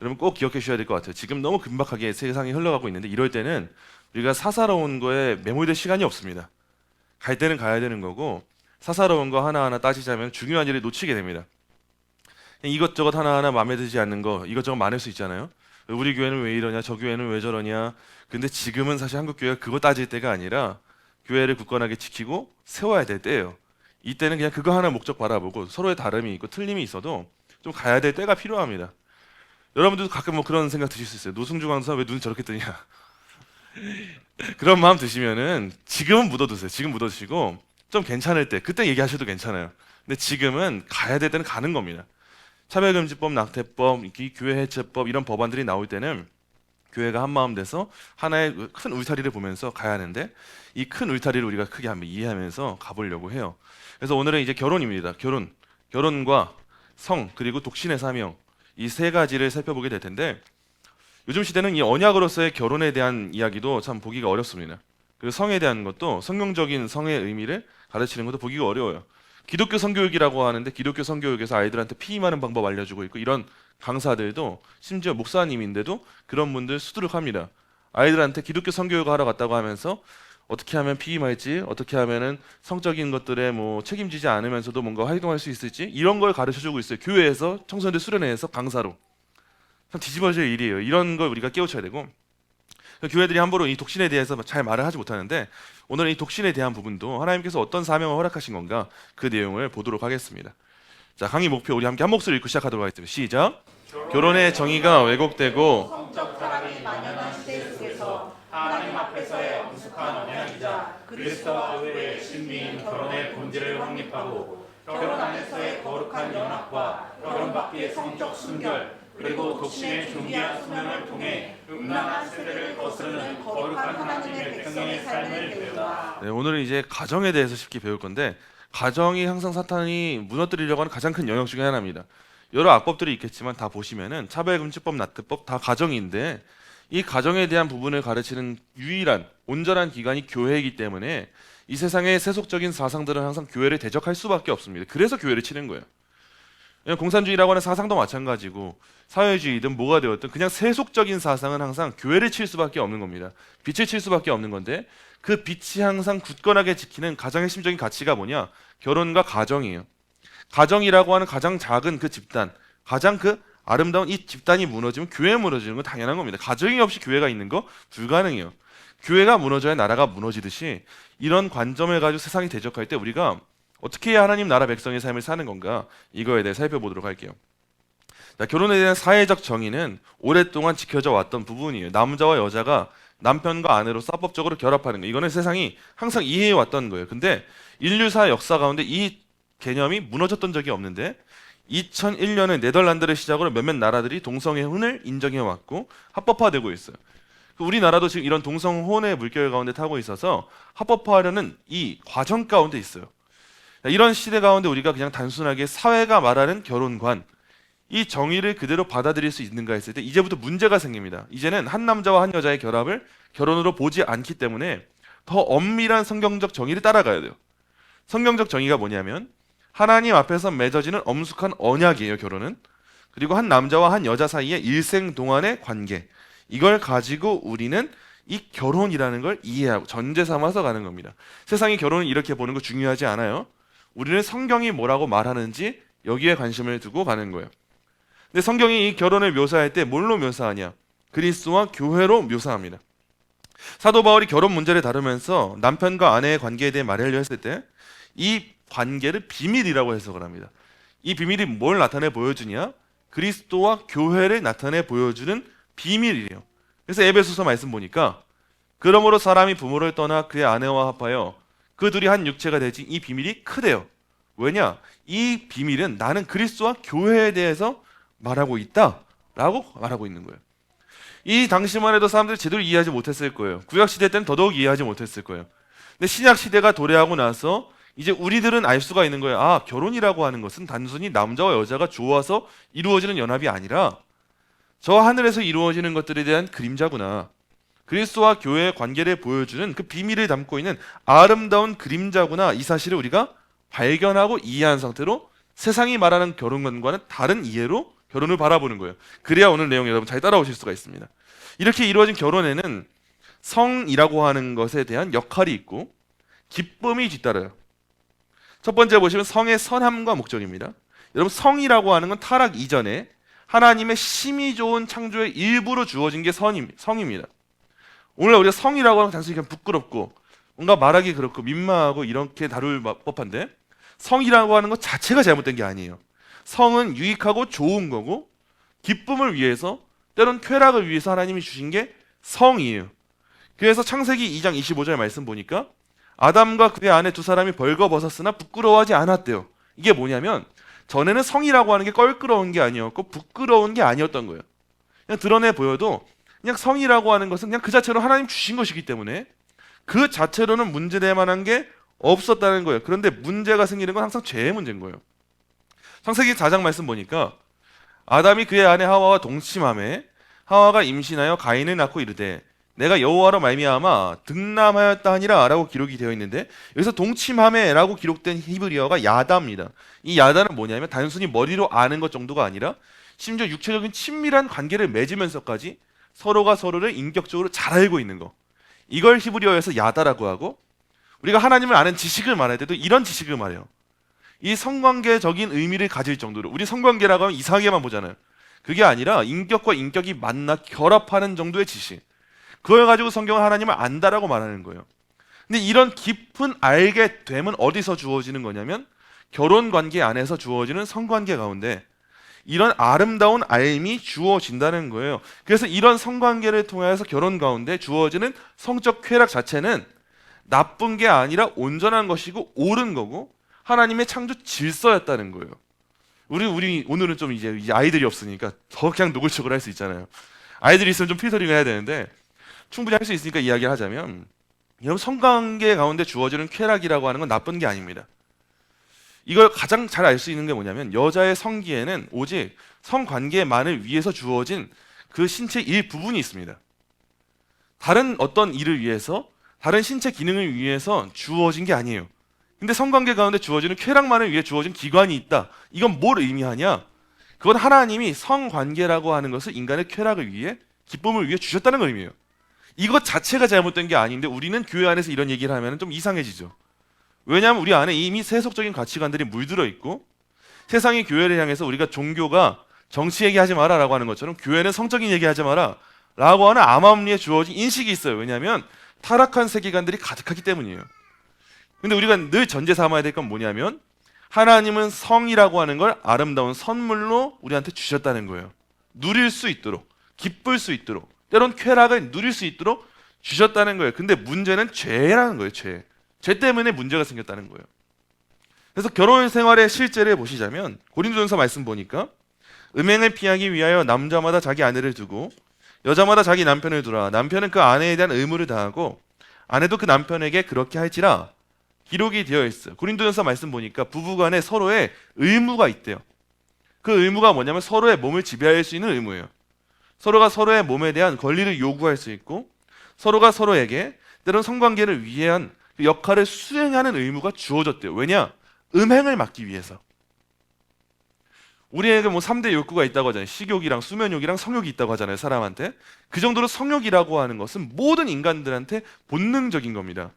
여러분 꼭 기억해 주셔야 될 것 같아요. 지금 너무 긴박하게 세상이 흘러가고 있는데 이럴 때는 우리가 사사로운 거에 매몰될 시간이 없습니다. 갈 때는 가야 되는 거고 사사로운 거 하나하나 따지자면 중요한 일을 놓치게 됩니다. 이것저것 하나하나 마음에 들지 않는 거 이것저것 많을 수 있잖아요. 우리 교회는 왜 이러냐, 저 교회는 왜 저러냐. 근데 지금은 사실 한국 교회가 그거 따질 때가 아니라 교회를 굳건하게 지키고 세워야 될 때예요. 이때는 그냥 그거 하나 목적 바라보고 서로의 다름이 있고 틀림이 있어도 좀 가야 될 때가 필요합니다. 여러분들도 가끔 뭐 그런 생각 드실 수 있어요. 노승주 강사 왜 눈 저렇게 뜨냐. 그런 마음 드시면은 지금은 묻어두세요. 지금 묻어두시고 좀 괜찮을 때 그때 얘기하셔도 괜찮아요. 근데 지금은 가야 될 때는 가는 겁니다. 차별금지법, 낙태법, 이 교회 해체법 이런 법안들이 나올 때는 교회가 한 마음 돼서 하나의 큰 울타리를 보면서 가야 하는데 이 큰 울타리를 우리가 크게 한번 이해하면서 가보려고 해요. 그래서 오늘은 이제 결혼입니다. 결혼과 성 그리고 독신의 사명 이 세 가지를 살펴보게 될 텐데 요즘 시대는 이 언약으로서의 결혼에 대한 이야기도 참 보기가 어렵습니다. 그리고 성에 대한 것도 성경적인 성의 의미를 가르치는 것도 보기가 어려워요. 기독교 성교육이라고 하는데 기독교 성교육에서 아이들한테 피임하는 방법 알려주고 있고 이런 강사들도 심지어 목사님인데도 그런 분들 수두룩합니다. 아이들한테 기독교 성교육을 하러 갔다고 하면서 어떻게 하면 피임할지, 어떻게 하면은 성적인 것들에 뭐 책임지지 않으면서도 뭔가 활동할 수 있을지 이런 걸 가르쳐주고 있어요. 교회에서 청소년들 수련회에서 강사로. 참 뒤집어질 일이에요. 이런 걸 우리가 깨우쳐야 되고 교회들이 함부로 이 독신에 대해서 잘 말을 하지 못하는데 오늘 이 독신에 대한 부분도 하나님께서 어떤 사명을 허락하신 건가 그 내용을 보도록 하겠습니다. 자, 강의 목표 우리 함께 한 목소리 읽고 시작하도록 하겠습니다. 시작. 결혼의 정의가 왜곡되고 성적 타락이 만연한 시대 속에서 하나님 앞에서의 엄숙한 언약이자 그리스도와 교회의 신비인 결혼의 본질을 확립하고 결혼 안에서의 거룩한 연합과 결혼 밖의 성적 순결 그리고 독신의 존귀한 수명을 통해 음란한 세대를 거스르는 거룩한 하나님의 백성의 삶을 배우라. 네, 오늘은 이제 가정에 대해서 쉽게 배울 건데 가정이 항상 사탄이 무너뜨리려고 하는 가장 큰 영역 중에 하나입니다. 여러 악법들이 있겠지만 다 보시면은 차별금지법, 낙태법 다 가정인데 이 가정에 대한 부분을 가르치는 유일한 온전한 기관이 교회이기 때문에 이 세상의 세속적인 사상들은 항상 교회를 대적할 수밖에 없습니다. 그래서 교회를 치는 거예요. 공산주의라고 하는 사상도 마찬가지고 사회주의든 뭐가 되었든 그냥 세속적인 사상은 항상 교회를 칠 수밖에 없는 겁니다. 빛을 칠 수밖에 없는 건데 그 빛이 항상 굳건하게 지키는 가장 핵심적인 가치가 뭐냐? 결혼과 가정이에요. 가정이라고 하는 가장 작은 그 집단, 가장 그 아름다운 이 집단이 무너지면 교회 무너지는 건 당연한 겁니다. 가정이 없이 교회가 있는 거 불가능해요. 교회가 무너져야 나라가 무너지듯이 이런 관점을 가지고 세상이 대적할 때 우리가 어떻게 해야 하나님 나라 백성의 삶을 사는 건가 이거에 대해 살펴보도록 할게요. 자, 결혼에 대한 사회적 정의는 오랫동안 지켜져 왔던 부분이에요. 남자와 여자가 남편과 아내로 사법적으로 결합하는 거 이거는 세상이 항상 이해해 왔던 거예요. 근데 인류사 역사 가운데 이 개념이 무너졌던 적이 없는데 2001년에 네덜란드를 시작으로 몇몇 나라들이 동성애혼을 인정해 왔고 합법화되고 있어요. 우리나라도 지금 이런 동성혼의 물결 가운데 타고 있어서 합법화하려는 이 과정 가운데 있어요. 이런 시대 가운데 우리가 그냥 단순하게 사회가 말하는 결혼관 이 정의를 그대로 받아들일 수 있는가 했을 때 이제부터 문제가 생깁니다. 이제는 한 남자와 한 여자의 결합을 결혼으로 보지 않기 때문에 더 엄밀한 성경적 정의를 따라가야 돼요. 성경적 정의가 뭐냐면 하나님 앞에서 맺어지는 엄숙한 언약이에요. 결혼은. 그리고 한 남자와 한 여자 사이의 일생 동안의 관계 이걸 가지고 우리는 이 결혼이라는 걸 이해하고 전제 삼아서 가는 겁니다. 세상이 결혼을 이렇게 보는 거 중요하지 않아요. 우리는 성경이 뭐라고 말하는지 여기에 관심을 두고 가는 거예요. 근데 성경이 이 결혼을 묘사할 때 뭘로 묘사하냐? 그리스도와 교회로 묘사합니다. 사도 바울이 결혼 문제를 다루면서 남편과 아내의 관계에 대해 말하려 했을 때 이 관계를 비밀이라고 해석을 합니다. 이 비밀이 뭘 나타내 보여주냐? 그리스도와 교회를 나타내 보여주는 비밀이에요. 그래서 에베소서 말씀 보니까 그러므로 사람이 부모를 떠나 그의 아내와 합하여 그 둘이 한 육체가 되지 이 비밀이 크대요. 왜냐? 이 비밀은 나는 그리스도와 교회에 대해서 말하고 있다라고 말하고 있는 거예요. 이 당시만 해도 사람들이 제대로 이해하지 못했을 거예요. 구약시대 때는 더더욱 이해하지 못했을 거예요. 근데 신약시대가 도래하고 나서 이제 우리들은 알 수가 있는 거예요. 아, 결혼이라고 하는 것은 단순히 남자와 여자가 좋아서 이루어지는 연합이 아니라 저 하늘에서 이루어지는 것들에 대한 그림자구나. 그리스도와 교회의 관계를 보여주는 그 비밀을 담고 있는 아름다운 그림자구나. 이 사실을 우리가 발견하고 이해한 상태로 세상이 말하는 결혼관과는 다른 이해로 결혼을 바라보는 거예요. 그래야 오늘 내용 여러분 잘 따라오실 수가 있습니다. 이렇게 이루어진 결혼에는 성이라고 하는 것에 대한 역할이 있고 기쁨이 뒤따라요. 첫 번째 보시면 성의 선함과 목적입니다. 여러분 성이라고 하는 건 타락 이전에 하나님의 심히 좋은 창조의 일부로 주어진 게 성입니다. 오늘 우리가 성이라고 하는 단순히 그냥 부끄럽고 뭔가 말하기 그렇고 민망하고 이렇게 다룰 법한데 성이라고 하는 것 자체가 잘못된 게 아니에요. 성은 유익하고 좋은 거고 기쁨을 위해서 때론 쾌락을 위해서 하나님이 주신 게 성이에요. 그래서 창세기 2장 25절 말씀 보니까 아담과 그의 아내 두 사람이 벌거벗었으나 부끄러워하지 않았대요. 이게 뭐냐면 전에는 성이라고 하는 게 껄끄러운 게 아니었고 부끄러운 게 아니었던 거예요. 그냥 드러내 보여도 그냥 성이라고 하는 것은 그냥 그 자체로 하나님 주신 것이기 때문에 그 자체로는 문제될 만한 게 없었다는 거예요. 그런데 문제가 생기는 건 항상 죄의 문제인 거예요. 창세기 4장 말씀 보니까 아담이 그의 아내 하와와 동침하매 하와가 임신하여 가인을 낳고 이르되 내가 여호와로 말미암아 득남하였다 하니라 라고 기록이 되어 있는데 여기서 동침하매 라고 기록된 히브리어가 야다입니다. 이 야다는 뭐냐면 단순히 머리로 아는 것 정도가 아니라 심지어 육체적인 친밀한 관계를 맺으면서까지 서로가 서로를 인격적으로 잘 알고 있는 거, 이걸 히브리어에서 야다라고 하고, 우리가 하나님을 아는 지식을 말할 때도 이런 지식을 말해요. 이 성관계적인 의미를 가질 정도로, 우리 성관계라고 하면 이상하게만 보잖아요. 그게 아니라 인격과 인격이 만나 결합하는 정도의 지식, 그걸 가지고 성경은 하나님을 안다라고 말하는 거예요. 근데 이런 깊은 알게 됨은 어디서 주어지는 거냐면 결혼관계 안에서 주어지는 성관계 가운데 이런 아름다운 알미 주어진다는 거예요. 그래서 이런 성관계를 통해서 결혼 가운데 주어지는 성적 쾌락 자체는 나쁜 게 아니라 온전한 것이고 옳은 거고 하나님의 창조 질서였다는 거예요. 우리 오늘은 좀 이제 아이들이 없으니까 더 그냥 노골적으로 할 수 있잖아요. 아이들이 있으면 좀 필터링을 해야 되는데 충분히 할 수 있으니까 이야기를 하자면, 여러분 성관계 가운데 주어지는 쾌락이라고 하는 건 나쁜 게 아닙니다. 이걸 가장 잘 알 수 있는 게 뭐냐면 여자의 성기에는 오직 성관계만을 위해서 주어진 그 신체 일부분이 있습니다. 다른 어떤 일을 위해서, 다른 신체 기능을 위해서 주어진 게 아니에요. 근데 성관계 가운데 주어지는 쾌락만을 위해 주어진 기관이 있다. 이건 뭘 의미하냐? 그건 하나님이 성관계라고 하는 것을 인간의 쾌락을 위해, 기쁨을 위해 주셨다는 걸 의미해요. 이것 자체가 잘못된 게 아닌데 우리는 교회 안에서 이런 얘기를 하면 좀 이상해지죠. 왜냐하면 우리 안에 이미 세속적인 가치관들이 물들어 있고, 세상이 교회를 향해서 우리가 종교가 정치 얘기하지 마라 라고 하는 것처럼 교회는 성적인 얘기하지 마라 라고 하는 암암리에 주어진 인식이 있어요. 왜냐하면 타락한 세계관들이 가득하기 때문이에요. 근데 우리가 늘 전제 삼아야 될 건 뭐냐면 하나님은 성이라고 하는 걸 아름다운 선물로 우리한테 주셨다는 거예요. 누릴 수 있도록, 기쁠 수 있도록, 때론 쾌락을 누릴 수 있도록 주셨다는 거예요. 근데 문제는 죄라는 거예요. 죄 때문에 문제가 생겼다는 거예요. 그래서 결혼 생활의 실제를 보시자면 고린도전서 말씀 보니까 음행을 피하기 위하여 남자마다 자기 아내를 두고 여자마다 자기 남편을 두라. 남편은 그 아내에 대한 의무를 다하고 아내도 그 남편에게 그렇게 할지라 기록이 되어 있어요. 고린도전서 말씀 보니까 부부간에 서로의 의무가 있대요. 그 의무가 뭐냐면 서로의 몸을 지배할 수 있는 의무예요. 서로가 서로의 몸에 대한 권리를 요구할 수 있고 서로가 서로에게 때론 성관계를 위한 그 역할을 수행하는 의무가 주어졌대요. 왜냐? 음행을 막기 위해서. 우리에게 뭐 3대 욕구가 있다고 하잖아요. 식욕이랑 수면욕이랑 성욕이 있다고 하잖아요. 사람한테. 그 정도로 성욕이라고 하는 것은 모든 인간들한테 본능적인 겁니다.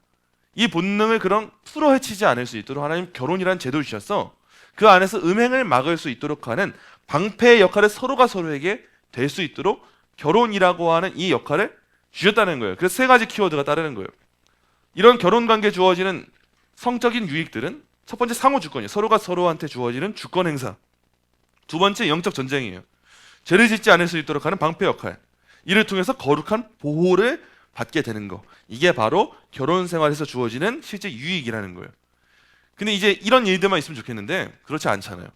이 본능을 그럼 풀어헤치지 않을 수 있도록 하나님 결혼이라는 제도를 주셔서 그 안에서 음행을 막을 수 있도록 하는 방패의 역할을 서로가 서로에게 될 수 있도록 결혼이라고 하는 이 역할을 주셨다는 거예요. 그래서 3가지 키워드가 따르는 거예요. 이런 결혼관계에 주어지는 성적인 유익들은 첫 번째 상호주권이에요. 서로가 서로한테 주어지는 주권 행사. 두 번째 영적 전쟁이에요. 죄를 짓지 않을 수 있도록 하는 방패 역할. 이를 통해서 거룩한 보호를 받게 되는 거. 이게 바로 결혼 생활에서 주어지는 실제 유익이라는 거예요. 근데 이제 이런 일들만 있으면 좋겠는데 그렇지 않잖아요.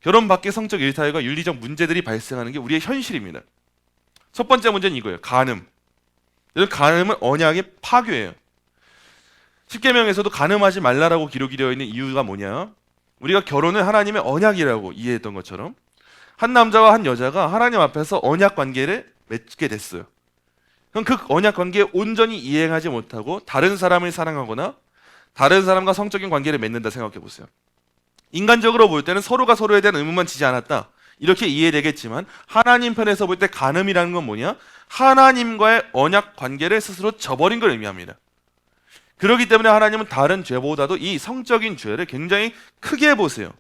결혼 밖의 성적 일탈과 윤리적 문제들이 발생하는 게 우리의 현실입니다. 첫 번째 문제는 이거예요. 간음. 간음은 언약의 파괴예요. 십계명에서도 간음하지 말라라고 기록이 되어 있는 이유가 뭐냐? 우리가 결혼을 하나님의 언약이라고 이해했던 것처럼 한 남자와 한 여자가 하나님 앞에서 언약 관계를 맺게 됐어요. 그럼 그 언약 관계에 온전히 이행하지 못하고 다른 사람을 사랑하거나 다른 사람과 성적인 관계를 맺는다 생각해 보세요. 인간적으로 볼 때는 서로가 서로에 대한 의무만 지지 않았다. 이렇게 이해되겠지만 하나님 편에서 볼 때 간음이라는 건 뭐냐? 하나님과의 언약 관계를 스스로 저버린 걸 의미합니다. 그렇기 때문에 하나님은 다른 죄보다도 이 성적인 죄를 굉장히 크게 보세요.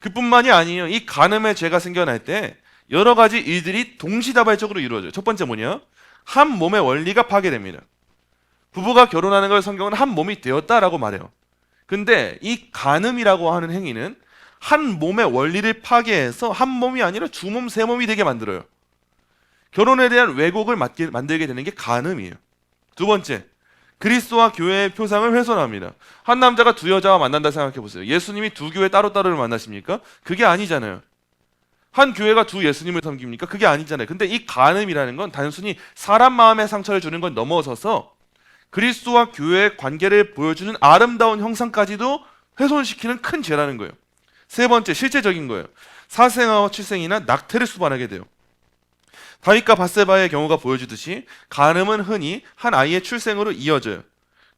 그뿐만이 아니에요. 이 간음의 죄가 생겨날 때 여러 가지 일들이 동시다발적으로 이루어져요. 첫 번째 뭐냐? 한 몸의 원리가 파괴됩니다. 부부가 결혼하는 걸 성경은 한 몸이 되었다라고 말해요. 근데 이 간음이라고 하는 행위는 한 몸의 원리를 파괴해서 한 몸이 아니라 두 몸, 세 몸이 되게 만들어요. 결혼에 대한 왜곡을 만들게 되는 게 간음이에요. 두 번째, 그리스도와 교회의 표상을 훼손합니다. 한 남자가 두 여자와 만난다 생각해 보세요. 예수님이 두 교회 따로따로를 만나십니까? 그게 아니잖아요. 한 교회가 두 예수님을 섬깁니까? 그게 아니잖아요. 근데 이 간음이라는 건 단순히 사람 마음에 상처를 주는 건 넘어서서 그리스도와 교회의 관계를 보여주는 아름다운 형상까지도 훼손시키는 큰 죄라는 거예요. 세 번째, 실제적인 거예요. 사생아와 출생이나 낙태를 수반하게 돼요. 다윗과 밧세바의 경우가 보여주듯이 간음은 흔히 한 아이의 출생으로 이어져요.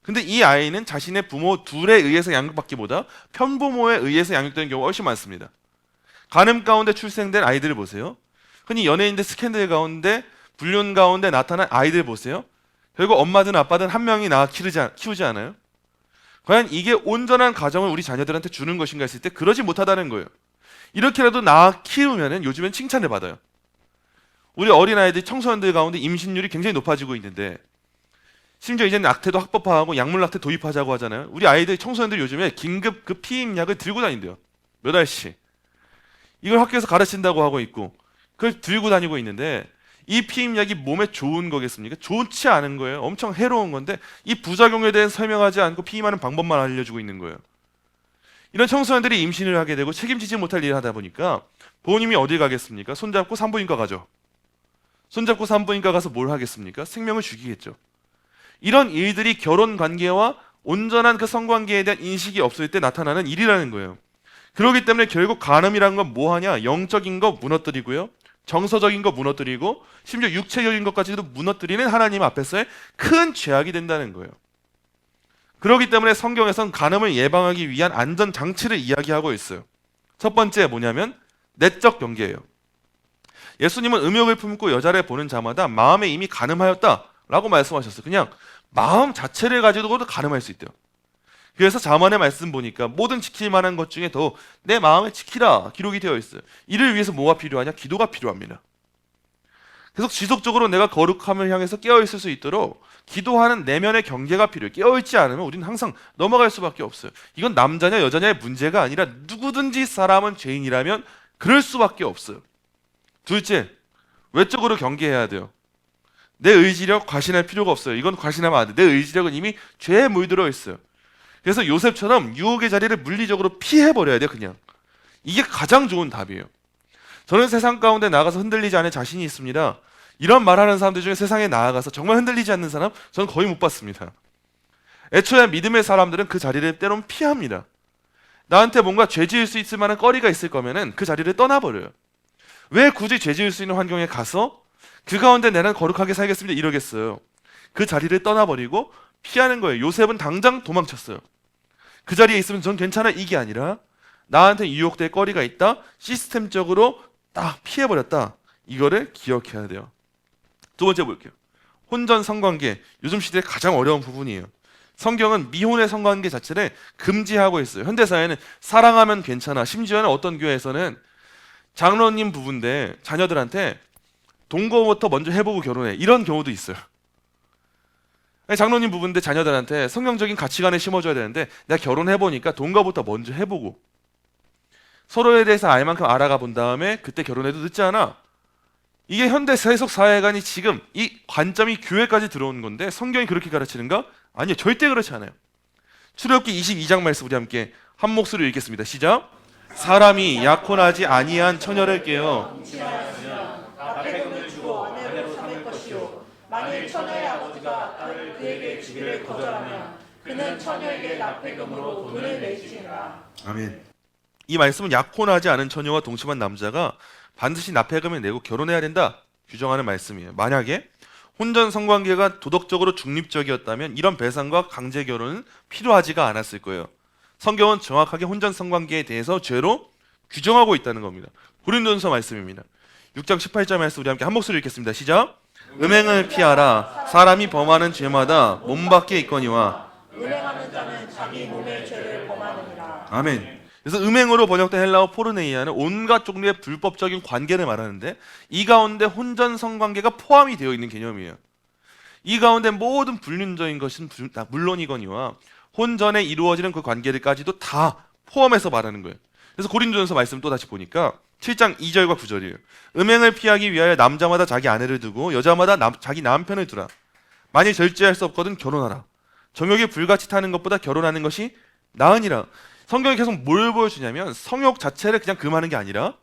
근데 이 아이는 자신의 부모 둘에 의해서 양육받기보다 편부모에 의해서 양육되는 경우가 훨씬 많습니다. 간음 가운데 출생된 아이들을 보세요. 흔히 연예인들 스캔들 가운데 불륜 가운데 나타난 아이들 보세요. 결국 엄마든 아빠든 한 명이 낳아 키우지 않아요? 과연 이게 온전한 가정을 우리 자녀들한테 주는 것인가 했을 때 그러지 못하다는 거예요. 이렇게라도 낳아 키우면 요즘엔 칭찬을 받아요. 우리 어린아이들, 청소년들 가운데 임신율이 굉장히 높아지고 있는데 심지어 이제는 낙태도 합법화하고 약물 낙태 도입하자고 하잖아요. 우리 아이들, 청소년들 요즘에 긴급 그 피임약을 들고 다닌대요. 몇 알씩. 이걸 학교에서 가르친다고 하고 있고 그걸 들고 다니고 있는데 이 피임약이 몸에 좋은 거겠습니까? 좋지 않은 거예요. 엄청 해로운 건데 이 부작용에 대해 설명하지 않고 피임하는 방법만 알려주고 있는 거예요. 이런 청소년들이 임신을 하게 되고 책임지지 못할 일을 하다 보니까 부모님이 어디 가겠습니까? 손잡고 산부인과 가죠. 손잡고 산부인과 가서 뭘 하겠습니까? 생명을 죽이겠죠. 이런 일들이 결혼 관계와 온전한 그 성관계에 대한 인식이 없을 때 나타나는 일이라는 거예요. 그렇기 때문에 결국 간음이라는 건 뭐하냐? 영적인 거 무너뜨리고요. 정서적인 거 무너뜨리고 심지어 육체적인 것까지도 무너뜨리는 하나님 앞에서의 큰 죄악이 된다는 거예요. 그렇기 때문에 성경에선 간음을 예방하기 위한 안전장치를 이야기하고 있어요. 첫 번째 뭐냐면 내적 경계예요. 예수님은 음욕을 품고 여자를 보는 자마다 마음에 이미 간음하였다라고 말씀하셨어요. 그냥 마음 자체를 가지고도 간음할 수 있대요. 그래서 잠언의 말씀 보니까 모든 지킬 만한 것 중에 더 내 마음에 지키라 기록이 되어 있어요. 이를 위해서 뭐가 필요하냐? 기도가 필요합니다. 계속 지속적으로 내가 거룩함을 향해서 깨어있을 수 있도록 기도하는 내면의 경계가 필요해요. 깨어있지 않으면 우리는 항상 넘어갈 수밖에 없어요. 이건 남자냐 여자냐의 문제가 아니라 누구든지 사람은 죄인이라면 그럴 수밖에 없어요. 둘째, 외적으로 경계해야 돼요. 내 의지력 과신할 필요가 없어요. 이건 과신하면 안 돼. 내 의지력은 이미 죄에 물들어 있어요. 그래서 요셉처럼 유혹의 자리를 물리적으로 피해버려야 돼요. 그냥 이게 가장 좋은 답이에요. 저는 세상 가운데 나가서 흔들리지 않을 자신이 있습니다. 이런 말하는 사람들 중에 세상에 나아가서 정말 흔들리지 않는 사람 저는 거의 못 봤습니다. 애초에 믿음의 사람들은 그 자리를 때로는 피합니다. 나한테 뭔가 죄 지을 수 있을 만한 거리가 있을 거면은 그 자리를 떠나버려요. 왜 굳이 죄 지을 수 있는 환경에 가서 그 가운데 나는 거룩하게 살겠습니다 이러겠어요. 그 자리를 떠나버리고 피하는 거예요. 요셉은 당장 도망쳤어요. 그 자리에 있으면 전 괜찮아 이게 아니라 나한테 유혹될 거리가 있다. 시스템적으로 딱 피해버렸다. 이거를 기억해야 돼요. 두 번째 볼게요. 혼전 성관계. 요즘 시대의 가장 어려운 부분이에요. 성경은 미혼의 성관계 자체를 금지하고 있어요. 현대사회는 사랑하면 괜찮아. 심지어는 어떤 교회에서는 장로님 부부인데 자녀들한테 동거부터 먼저 해보고 결혼해. 이런 경우도 있어요. 장로님 부부인데 자녀들한테 성경적인 가치관을 심어줘야 되는데 내가 결혼해보니까 동거부터 먼저 해보고 서로에 대해서 알 만큼 알아가 본 다음에 그때 결혼해도 늦지 않아. 이게 현대 세속 사회관이 지금 이 관점이 교회까지 들어온 건데 성경이 그렇게 가르치는가? 아니요, 절대 그렇지 않아요. 출애굽기 22장 말씀 우리 함께 한 목소리로 읽겠습니다. 시작. 사람이 약혼하지 아니한 처녀를 깨어 납폐금을 주고 아내로 삼을 것이요 만일 처녀의 아버지가 딸을 그에게 주기를 거절하면 그는 처녀에게 납폐금으로 돈을 내지니라. 아멘. 이 말씀은 약혼하지 않은 처녀와 동침한 남자가 반드시 납폐금을 내고 결혼해야 된다 규정하는 말씀이에요. 만약에 혼전 성관계가 도덕적으로 중립적이었다면 이런 배상과 강제 결혼은 필요하지가 않았을 거예요. 성경은 정확하게 혼전 성관계에 대해서 죄로 규정하고 있다는 겁니다. 고린도전서 말씀입니다. 6장 18절 말씀 우리 함께 한 목소리 읽겠습니다. 시작. 음행을 피하라. 사람이 범하는 죄마다 몸 밖에 있거니와 음행하는 자는 자기 몸의 죄를 범하느니라. 아멘. 그래서 음행으로 번역된 헬라어 포르네이아는 온갖 종류의 불법적인 관계를 말하는데 이 가운데 혼전 성관계가 포함이 되어 있는 개념이에요. 이 가운데 모든 불륜적인 것은 물론이거니와 혼전에 이루어지는 그 관계들까지도 다 포함해서 말하는 거예요. 그래서 고린도전서 말씀 또 다시 보니까 7장 2절과 9절이에요. 음행을 피하기 위하여 남자마다 자기 아내를 두고 여자마다 자기 남편을 두라. 만일 절제할 수 없거든 결혼하라. 정욕이 불같이 타는 것보다 결혼하는 것이 나으니라. 성경이 계속 뭘 보여주냐면 성욕 자체를 그냥 금하는 게 아니라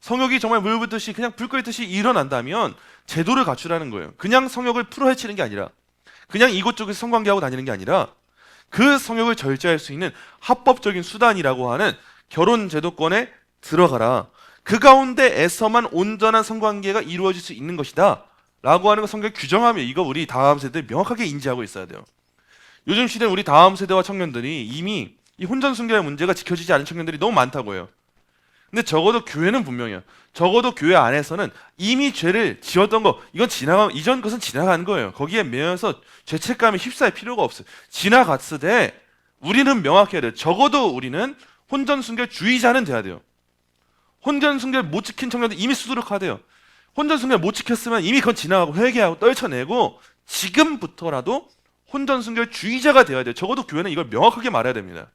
성욕이 정말 물 붓듯이 그냥 불 끓듯이 일어난다면 제도를 갖추라는 거예요. 그냥 성욕을 풀어헤치는 게 아니라 그냥 이곳저곳 성관계하고 다니는 게 아니라 그 성욕을 절제할 수 있는 합법적인 수단이라고 하는 결혼 제도권에 들어가라. 그 가운데에서만 온전한 성관계가 이루어질 수 있는 것이다 라고 하는 거 성경이 규정하며 이거 우리 다음 세대 명확하게 인지하고 있어야 돼요. 요즘 시대는 우리 다음 세대와 청년들이 이미 이 혼전 순결의 문제가 지켜지지 않은 청년들이 너무 많다고 해요. 근데 적어도 교회는 분명해요. 적어도 교회 안에서는 이미 죄를 지었던 거 이건 이전 것은 지나간 거예요. 거기에 매여서 죄책감에 휩싸일 필요가 없어요. 지나갔으되 우리는 명확해야 돼요. 적어도 우리는 혼전 순결주의자는 돼야 돼요. 혼전 순결 못 지킨 청년들 이미 수두룩하대요. 혼전 순결 못 지켰으면 이미 그건 지나가고 회개하고 떨쳐내고 지금부터라도 혼전 순결주의자가 되어야 돼요. 적어도 교회는 이걸 명확하게 말해야 됩니다.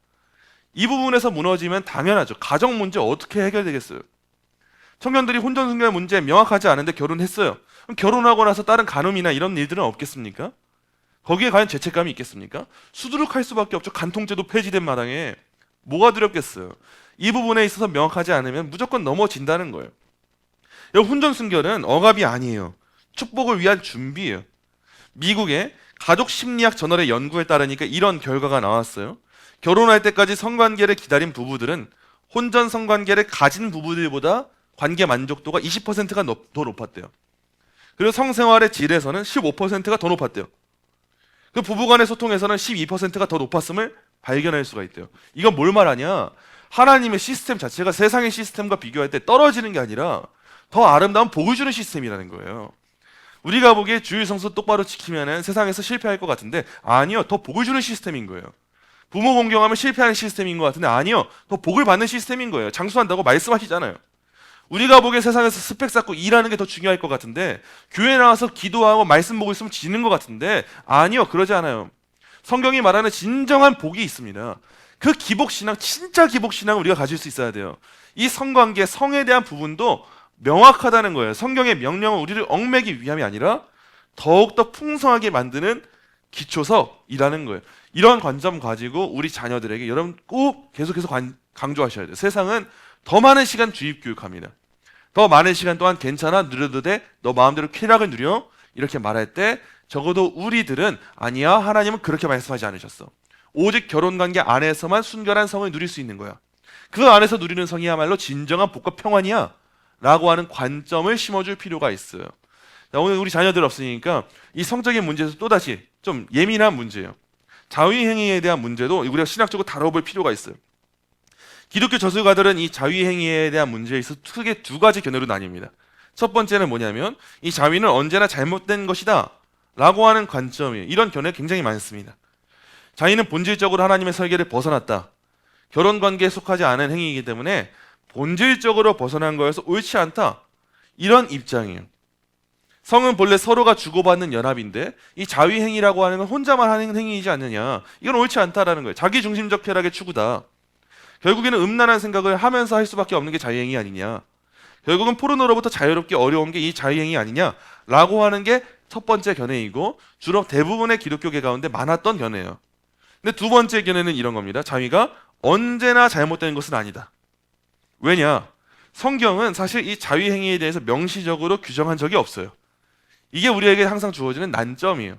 이 부분에서 무너지면 당연하죠. 가정 문제 어떻게 해결되겠어요? 청년들이 혼전 순결 문제 명확하지 않은데 결혼했어요. 그럼 결혼하고 나서 다른 간음이나 이런 일들은 없겠습니까? 거기에 과연 죄책감이 있겠습니까? 수두룩할 수밖에 없죠. 간통죄도 폐지된 마당에 뭐가 두렵겠어요? 이 부분에 있어서 명확하지 않으면 무조건 넘어진다는 거예요. 혼전 순결은 억압이 아니에요. 축복을 위한 준비예요. 미국의 가족 심리학 저널의 연구에 따르니까 이런 결과가 나왔어요. 결혼할 때까지 성관계를 기다린 부부들은 혼전 성관계를 가진 부부들보다 관계 만족도가 20%가 더 높았대요. 그리고 성생활의 질에서는 15%가 더 높았대요. 그 부부간의 소통에서는 12%가 더 높았음을 발견할 수가 있대요. 이건 뭘 말하냐? 하나님의 시스템 자체가 세상의 시스템과 비교할 때 떨어지는 게 아니라 더 아름다운 복을 주는 시스템이라는 거예요. 우리가 보기에 주일 성수 똑바로 지키면 세상에서 실패할 것 같은데 아니요. 더 복을 주는 시스템인 거예요. 부모 공경하면 실패하는 시스템인 것 같은데 아니요. 더 복을 받는 시스템인 거예요. 장수한다고 말씀하시잖아요. 우리가 보기에 세상에서 스펙 쌓고 일하는 게 더 중요할 것 같은데 교회 나와서 기도하고 말씀 보고 있으면 지는 것 같은데 아니요. 그러지 않아요. 성경이 말하는 진정한 복이 있습니다. 그 기복신앙, 진짜 기복신앙을 우리가 가질 수 있어야 돼요. 이 성관계, 성에 대한 부분도 명확하다는 거예요. 성경의 명령은 우리를 얽매기 위함이 아니라 더욱더 풍성하게 만드는 기초석이라는 거예요. 이런 관점 가지고 우리 자녀들에게 여러분 꼭 계속해서 강조하셔야 돼요. 세상은 더 많은 시간 주입교육합니다. 더 많은 시간 동안 괜찮아 누려도 돼 너 마음대로 쾌락을 누려 이렇게 말할 때 적어도 우리들은 아니야 하나님은 그렇게 말씀하지 않으셨어. 오직 결혼관계 안에서만 순결한 성을 누릴 수 있는 거야. 그 안에서 누리는 성이야말로 진정한 복과 평안이야 라고 하는 관점을 심어줄 필요가 있어요. 자, 오늘 우리 자녀들 없으니까 이 성적인 문제에서 또다시 좀 예민한 문제예요. 자위행위에 대한 문제도 우리가 신학적으로 다뤄볼 필요가 있어요. 기독교 저술가들은 이 자위행위에 대한 문제에 있어서 크게 두 가지 견해로 나뉩니다. 첫 번째는 뭐냐면 이 자위는 언제나 잘못된 것이다 라고 하는 관점이에요. 이런 견해 굉장히 많습니다. 자위는 본질적으로 하나님의 설계를 벗어났다. 결혼관계에 속하지 않은 행위이기 때문에 본질적으로 벗어난 거여서 옳지 않다. 이런 입장이에요. 성은 본래 서로가 주고받는 연합인데 이 자위행위라고 하는 건 혼자만 하는 행위이지 않느냐. 이건 옳지 않다라는 거예요. 자기중심적 쾌락의 추구다. 결국에는 음란한 생각을 하면서 할 수밖에 없는 게 자위행위 아니냐. 결국은 포르노로부터 자유롭기 어려운 게 이 자위행위 아니냐라고 하는 게 첫 번째 견해이고 주로 대부분의 기독교계 가운데 많았던 견해예요. 근데 두 번째 견해는 이런 겁니다. 자위가 언제나 잘못된 것은 아니다. 왜냐? 성경은 사실 이 자위행위에 대해서 명시적으로 규정한 적이 없어요. 이게 우리에게 항상 주어지는 난점이에요.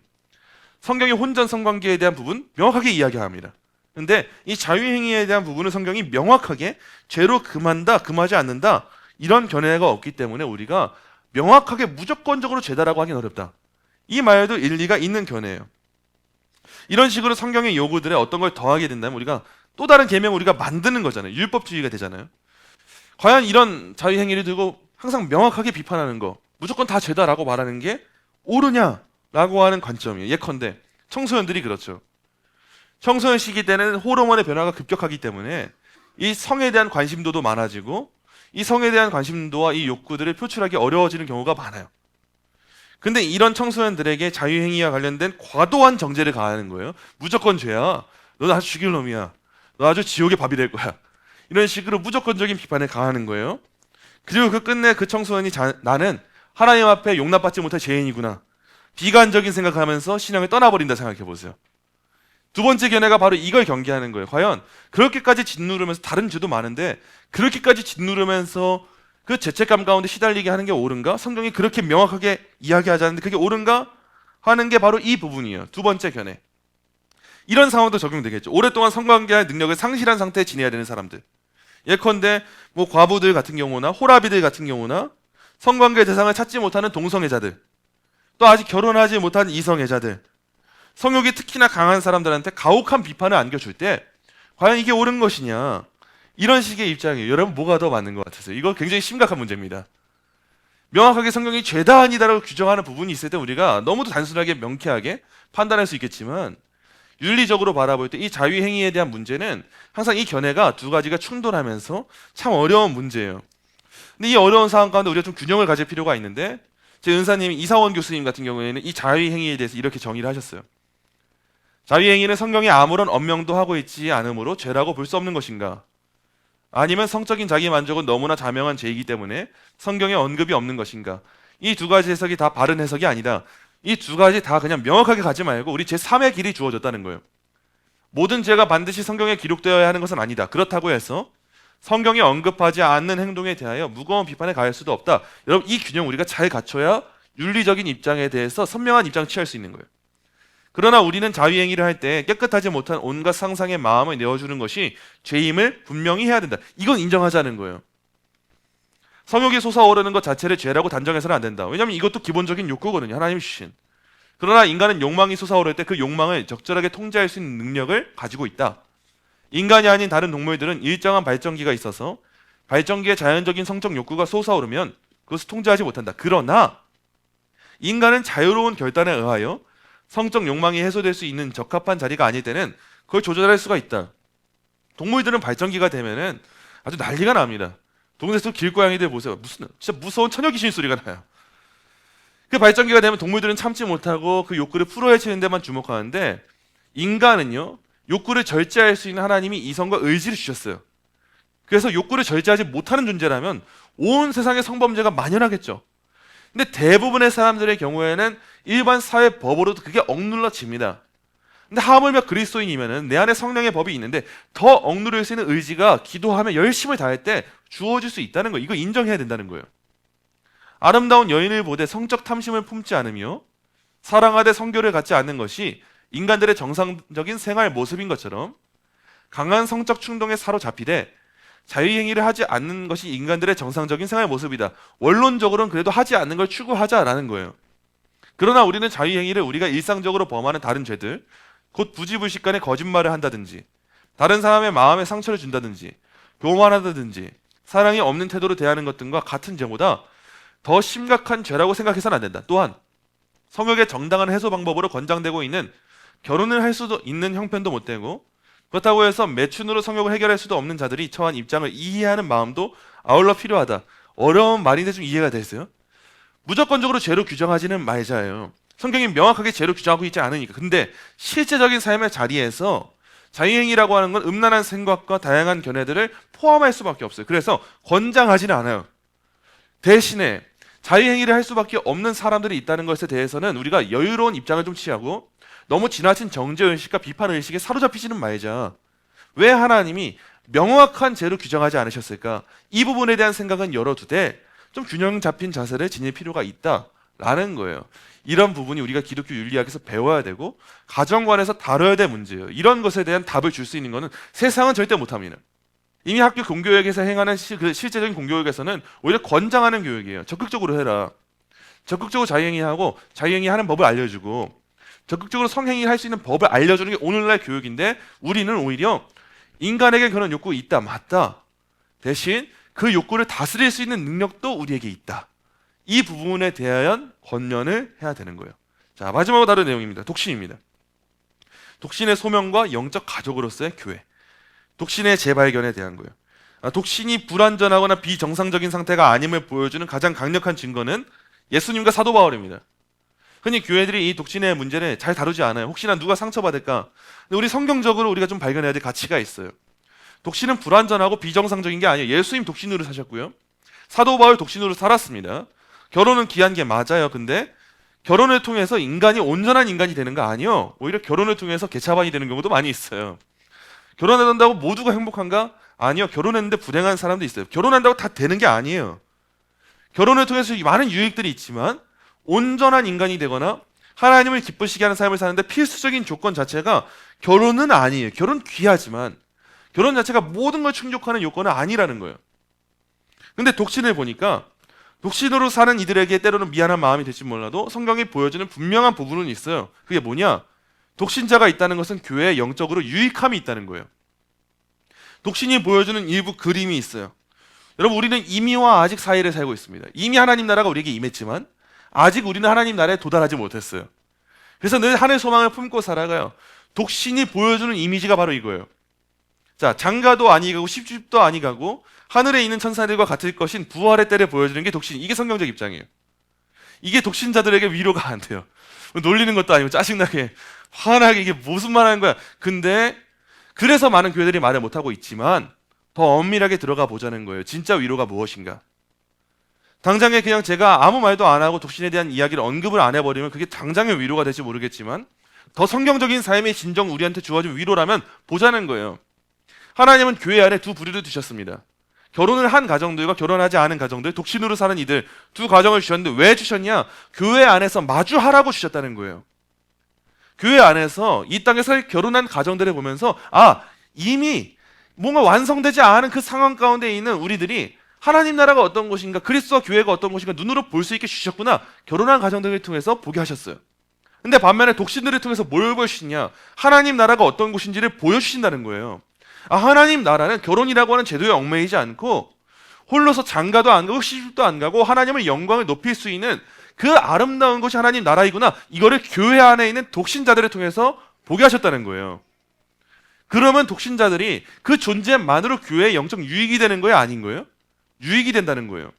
성경이 혼전 성관계에 대한 부분 명확하게 이야기합니다. 근데 이 자위행위에 대한 부분은 성경이 명확하게 죄로 금한다, 금하지 않는다 이런 견해가 없기 때문에 우리가 명확하게 무조건적으로 죄다라고 하긴 어렵다. 이 말도 일리가 있는 견해예요. 이런 식으로 성경의 요구들에 어떤 걸 더하게 된다면 우리가 또 다른 계명을 우리가 만드는 거잖아요. 율법주의가 되잖아요. 과연 이런 자유행위를 두고 항상 명확하게 비판하는 거, 무조건 다 죄다라고 말하는 게 옳으냐라고 하는 관점이에요. 예컨대 청소년들이 그렇죠. 청소년 시기 때는 호르몬의 변화가 급격하기 때문에 이 성에 대한 관심도도 많아지고 이 성에 대한 관심도와 이 욕구들을 표출하기 어려워지는 경우가 많아요. 근데 이런 청소년들에게 자유행위와 관련된 과도한 정죄를 가하는 거예요. 무조건 죄야. 너 아주 죽일 놈이야. 너 아주 지옥의 밥이 될 거야. 이런 식으로 무조건적인 비판을 가하는 거예요. 그리고 그 끝내 그 청소년이 나는 하나님 앞에 용납받지 못할 죄인이구나. 비관적인 생각하면서 신앙을 떠나버린다 생각해 보세요. 두 번째 견해가 바로 이걸 경계하는 거예요. 과연 그렇게까지 짓누르면서 다른 죄도 많은데 그렇게까지 짓누르면서 그 죄책감 가운데 시달리게 하는 게 옳은가? 성경이 그렇게 명확하게 이야기하지 않는데 그게 옳은가? 하는 게 바로 이 부분이에요. 두 번째 견해. 이런 상황도 적용되겠죠. 오랫동안 성관계할 능력을 상실한 상태에 지내야 되는 사람들. 예컨대 뭐 과부들 같은 경우나 호라비들 같은 경우나 성관계 대상을 찾지 못하는 동성애자들, 또 아직 결혼하지 못한 이성애자들, 성욕이 특히나 강한 사람들한테 가혹한 비판을 안겨줄 때 과연 이게 옳은 것이냐, 이런 식의 입장이에요. 여러분 뭐가 더 맞는 것 같으세요? 이거 굉장히 심각한 문제입니다. 명확하게 성경이 죄다 아니다라고 규정하는 부분이 있을 때 우리가 너무도 단순하게 명쾌하게 판단할 수 있겠지만 윤리적으로 바라볼 때 이 자유행위에 대한 문제는 항상 이 견해가 두 가지가 충돌하면서 참 어려운 문제예요. 근데 이 어려운 상황 가운데 우리가 좀 균형을 가질 필요가 있는데 제 은사님 이사원 교수님 같은 경우에는 이 자유행위에 대해서 이렇게 정의를 하셨어요. 자유행위는 성경이 아무런 엄명도 하고 있지 않으므로 죄라고 볼 수 없는 것인가? 아니면 성적인 자기 만족은 너무나 자명한 죄이기 때문에 성경에 언급이 없는 것인가? 이 두 가지 해석이 다 바른 해석이 아니다. 이 두 가지 다 그냥 명확하게 가지 말고 우리 제3의 길이 주어졌다는 거예요. 모든 죄가 반드시 성경에 기록되어야 하는 것은 아니다. 그렇다고 해서 성경이 언급하지 않는 행동에 대하여 무거운 비판에 가할 수도 없다. 여러분 이 균형 우리가 잘 갖춰야 윤리적인 입장에 대해서 선명한 입장을 취할 수 있는 거예요. 그러나 우리는 자유행위를 할 때 깨끗하지 못한 온갖 상상의 마음을 내어주는 것이 죄임을 분명히 해야 된다. 이건 인정하자는 거예요. 성욕이 솟아오르는 것 자체를 죄라고 단정해서는 안 된다. 왜냐하면 이것도 기본적인 욕구거든요. 하나님이 주신. 그러나 인간은 욕망이 솟아오를 때 그 욕망을 적절하게 통제할 수 있는 능력을 가지고 있다. 인간이 아닌 다른 동물들은 일정한 발전기가 있어서 발전기의 자연적인 성적 욕구가 솟아오르면 그것을 통제하지 못한다. 그러나 인간은 자유로운 결단에 의하여 성적 욕망이 해소될 수 있는 적합한 자리가 아닐 때는 그걸 조절할 수가 있다. 동물들은 발전기가 되면은 아주 난리가 납니다. 동네에서 길고양이들 보세요. 무슨 진짜 무서운 처녀 귀신 소리가 나요. 그 발전기가 되면 동물들은 참지 못하고 그 욕구를 풀어헤치는 데만 주목하는데 인간은요 욕구를 절제할 수 있는 하나님이 이성과 의지를 주셨어요. 그래서 욕구를 절제하지 못하는 존재라면 온 세상에 성범죄가 만연하겠죠. 근데 대부분의 사람들의 경우에는 일반 사회 법으로도 그게 억눌러집니다. 근데 하물며 그리스도인이면은 내 안에 성령의 법이 있는데 더 억누를 수 있는 의지가 기도하며 열심을 다할 때 주어질 수 있다는 거예요. 이거 인정해야 된다는 거예요. 아름다운 여인을 보되 성적 탐심을 품지 않으며 사랑하되 성교를 갖지 않는 것이 인간들의 정상적인 생활 모습인 것처럼 강한 성적 충동에 사로잡히되 자유행위를 하지 않는 것이 인간들의 정상적인 생활 모습이다. 원론적으로는 그래도 하지 않는 걸 추구하자라는 거예요. 그러나 우리는 자유행위를 우리가 일상적으로 범하는 다른 죄들, 곧 부지불식간에 거짓말을 한다든지 다른 사람의 마음에 상처를 준다든지 교만하다든지 사랑이 없는 태도로 대하는 것 등과 같은 죄보다 더 심각한 죄라고 생각해서는 안 된다. 또한 성욕의 정당한 해소 방법으로 권장되고 있는 결혼을 할 수도 있는 형편도 못 되고 그렇다고 해서 매춘으로 성욕을 해결할 수도 없는 자들이 처한 입장을 이해하는 마음도 아울러 필요하다. 어려운 말인데 좀 이해가 되세요? 무조건적으로 죄로 규정하지는 말자예요. 성경이 명확하게 죄로 규정하고 있지 않으니까. 근데 실제적인 삶의 자리에서 자유행위라고 하는 건 음란한 생각과 다양한 견해들을 포함할 수밖에 없어요. 그래서 권장하지는 않아요. 대신에 자유행위를 할 수밖에 없는 사람들이 있다는 것에 대해서는 우리가 여유로운 입장을 좀 취하고 너무 지나친 정죄의식과 비판의식에 사로잡히지는 말자. 왜 하나님이 명확한 죄로 규정하지 않으셨을까? 이 부분에 대한 생각은 열어두되 좀 균형 잡힌 자세를 지닐 필요가 있다라는 거예요. 이런 부분이 우리가 기독교 윤리학에서 배워야 되고 가정관에서 다뤄야 될 문제예요. 이런 것에 대한 답을 줄 수 있는 것은 세상은 절대 못합니다. 이미 학교 공교육에서 행하는 그 실제적인 공교육에서는 오히려 권장하는 교육이에요. 적극적으로 해라. 적극적으로 자유행위하고 자유행위하는 법을 알려주고 적극적으로 성행위 할 수 있는 법을 알려주는 게 오늘날 교육인데 우리는 오히려 인간에게 그런 욕구 있다 맞다. 대신 그 욕구를 다스릴 수 있는 능력도 우리에게 있다. 이 부분에 대한 권면을 해야 되는 거예요. 자, 마지막으로 다른 내용입니다. 독신입니다. 독신의 소명과 영적 가족으로서의 교회. 독신의 재발견에 대한 거예요. 독신이 불완전하거나 비정상적인 상태가 아님을 보여주는 가장 강력한 증거는 예수님과 사도 바울입니다. 흔히 교회들이 이 독신의 문제를 잘 다루지 않아요. 혹시나 누가 상처받을까. 근데 우리 성경적으로 우리가 좀 발견해야 될 가치가 있어요. 독신은 불완전하고 비정상적인 게 아니에요. 예수님 독신으로 사셨고요. 사도 바울 독신으로 살았습니다. 결혼은 귀한 게 맞아요. 근데 결혼을 통해서 인간이 온전한 인간이 되는 거 아니에요. 오히려 결혼을 통해서 개차반이 되는 경우도 많이 있어요. 결혼한다고 모두가 행복한가? 아니요. 결혼했는데 불행한 사람도 있어요. 결혼한다고 다 되는 게 아니에요. 결혼을 통해서 많은 유익들이 있지만 온전한 인간이 되거나 하나님을 기쁘시게 하는 삶을 사는데 필수적인 조건 자체가 결혼은 아니에요. 결혼 귀하지만 결혼 자체가 모든 걸 충족하는 요건은 아니라는 거예요. 근데 독신을 보니까 독신으로 사는 이들에게 때로는 미안한 마음이 될지 몰라도 성경이 보여주는 분명한 부분은 있어요. 그게 뭐냐? 독신자가 있다는 것은 교회에 영적으로 유익함이 있다는 거예요. 독신이 보여주는 일부 그림이 있어요. 여러분, 우리는 이미와 아직 사이를 살고 있습니다. 이미 하나님 나라가 우리에게 임했지만 아직 우리는 하나님 나라에 도달하지 못했어요. 그래서 늘 하늘 소망을 품고 살아가요. 독신이 보여주는 이미지가 바로 이거예요. 자, 장가도 아니 가고 십집도 아니 가고 하늘에 있는 천사들과 같을 것인 부활의 때를 보여주는 게 독신. 이게 성경적 입장이에요. 이게 독신자들에게 위로가 안 돼요. 놀리는 것도 아니고 짜증나게 화나게 이게 무슨 말 하는 거야. 근데 그래서 많은 교회들이 말을 못하고 있지만 더 엄밀하게 들어가 보자는 거예요. 진짜 위로가 무엇인가. 당장에 그냥 제가 아무 말도 안 하고 독신에 대한 이야기를 언급을 안 해버리면 그게 당장의 위로가 될지 모르겠지만 더 성경적인 삶의 진정 우리한테 주어진 위로라면 보자는 거예요. 하나님은 교회 안에 두 부류를 두셨습니다. 결혼을 한 가정들과 결혼하지 않은 가정들, 독신으로 사는 이들 두 가정을 주셨는데 왜 주셨냐? 교회 안에서 마주하라고 주셨다는 거예요. 교회 안에서 이 땅에서 결혼한 가정들을 보면서 이미 뭔가 완성되지 않은 그 상황 가운데 있는 우리들이 하나님 나라가 어떤 곳인가, 그리스도와 교회가 어떤 곳인가 눈으로 볼 수 있게 주셨구나. 결혼한 가정들을 통해서 보게 하셨어요. 근데 반면에 독신들을 통해서 뭘 보여주시냐? 하나님 나라가 어떤 곳인지를 보여주신다는 거예요. 하나님 나라는 결혼이라고 하는 제도에 얽매이지 않고 홀로서 장가도 안 가고 시집도 안 가고 하나님의 영광을 높일 수 있는 그 아름다운 것이 하나님 나라이구나. 이거를 교회 안에 있는 독신자들을 통해서 보게 하셨다는 거예요. 그러면 독신자들이 그 존재만으로 교회의 영적 유익이 되는 거예요? 아닌 거예요? 유익이 된다는 거예요.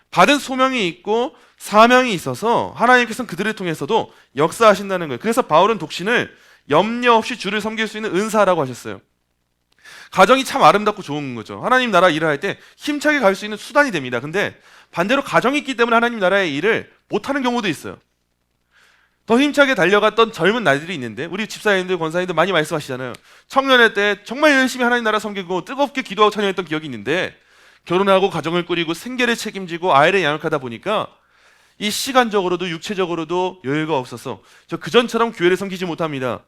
받은 소명이 있고 사명이 있어서 하나님께서는 그들을 통해서도 역사하신다는 거예요. 그래서 바울은 독신을 염려 없이 주를 섬길 수 있는 은사라고 하셨어요. 가정이 참 아름답고 좋은 거죠. 하나님 나라 일을 할 때 힘차게 갈 수 있는 수단이 됩니다. 근데 반대로 가정이 있기 때문에 하나님 나라의 일을 못하는 경우도 있어요. 더 힘차게 달려갔던 젊은 날들이 있는데 우리 집사님들, 권사님들 많이 말씀하시잖아요. 청년의 때 정말 열심히 하나님 나라 섬기고 뜨겁게 기도하고 찬양했던 기억이 있는데 결혼하고 가정을 꾸리고 생계를 책임지고 아이를 양육하다 보니까 이 시간적으로도 육체적으로도 여유가 없어서 저 그전처럼 교회를 섬기지 못합니다.